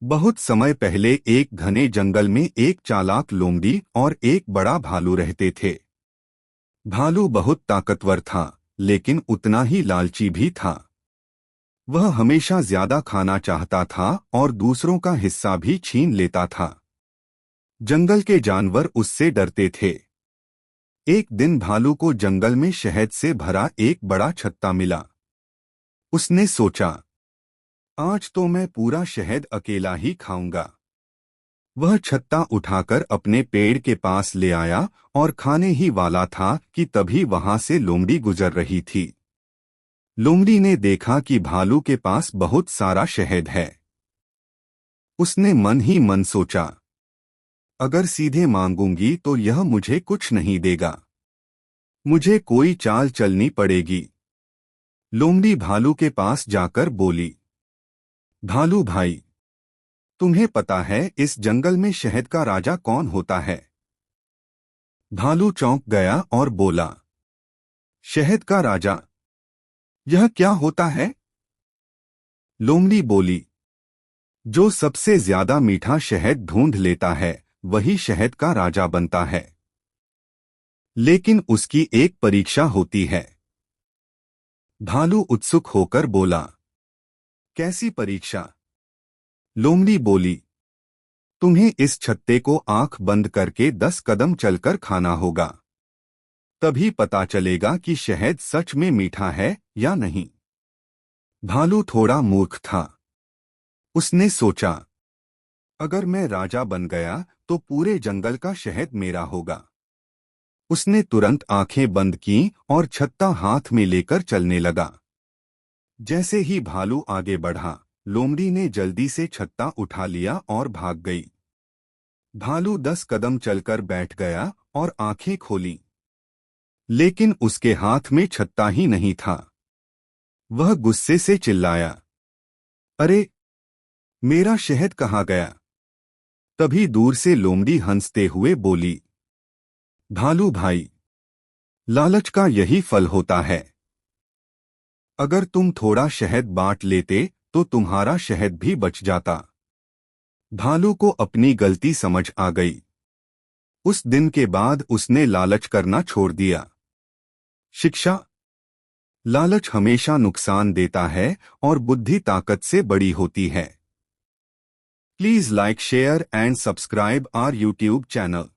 बहुत समय पहले एक घने जंगल में एक चालाक लोमड़ी और एक बड़ा भालू रहते थे। भालू बहुत ताकतवर था, लेकिन उतना ही लालची भी था। वह हमेशा ज्यादा खाना चाहता था और दूसरों का हिस्सा भी छीन लेता था। जंगल के जानवर उससे डरते थे। एक दिन भालू को जंगल में शहद से भरा एक बड़ा छत्ता मिला। उसने सोचा, आज तो मैं पूरा शहद अकेला ही खाऊंगा। वह छत्ता उठाकर अपने पेड़ के पास ले आया और खाने ही वाला था कि तभी वहां से लोमड़ी गुजर रही थी। लोमड़ी ने देखा कि भालू के पास बहुत सारा शहद है। उसने मन ही मन सोचा, अगर सीधे मांगूंगी तो यह मुझे कुछ नहीं देगा। मुझे कोई चाल चलनी पड़ेगी। लोमड़ी भालू के पास जाकर बोली, भालू भाई, तुम्हें पता है इस जंगल में शहद का राजा कौन होता है? भालू चौंक गया और बोला, शहद का राजा? यह क्या होता है? लोमड़ी बोली, जो सबसे ज्यादा मीठा शहद ढूंढ लेता है वही शहद का राजा बनता है। लेकिन उसकी एक परीक्षा होती है। भालू उत्सुक होकर बोला, कैसी परीक्षा? लोमड़ी बोली, तुम्हें इस छत्ते को आंख बंद करके 10 कदम चलकर खाना होगा। तभी पता चलेगा कि शहद सच में मीठा है या नहीं। भालू थोड़ा मूर्ख था। उसने सोचा, अगर मैं राजा बन गया तो पूरे जंगल का शहद मेरा होगा। उसने तुरंत आंखें बंद की और छत्ता हाथ में लेकर चलने लगा। जैसे ही भालू आगे बढ़ा, लोमड़ी ने जल्दी से छत्ता उठा लिया और भाग गई। भालू 10 कदम चलकर बैठ गया और आंखें खोली, लेकिन उसके हाथ में छत्ता ही नहीं था। वह गुस्से से चिल्लाया, अरे, मेरा शहद कहाँ गया? तभी दूर से लोमड़ी हंसते हुए बोली, भालू भाई, लालच का यही फल होता है। अगर तुम थोड़ा शहद बांट लेते तो तुम्हारा शहद भी बच जाता। भालू को अपनी गलती समझ आ गई। उस दिन के बाद उसने लालच करना छोड़ दिया। शिक्षा: लालच हमेशा नुकसान देता है और बुद्धि ताकत से बड़ी होती है। Please like, share and subscribe our YouTube channel.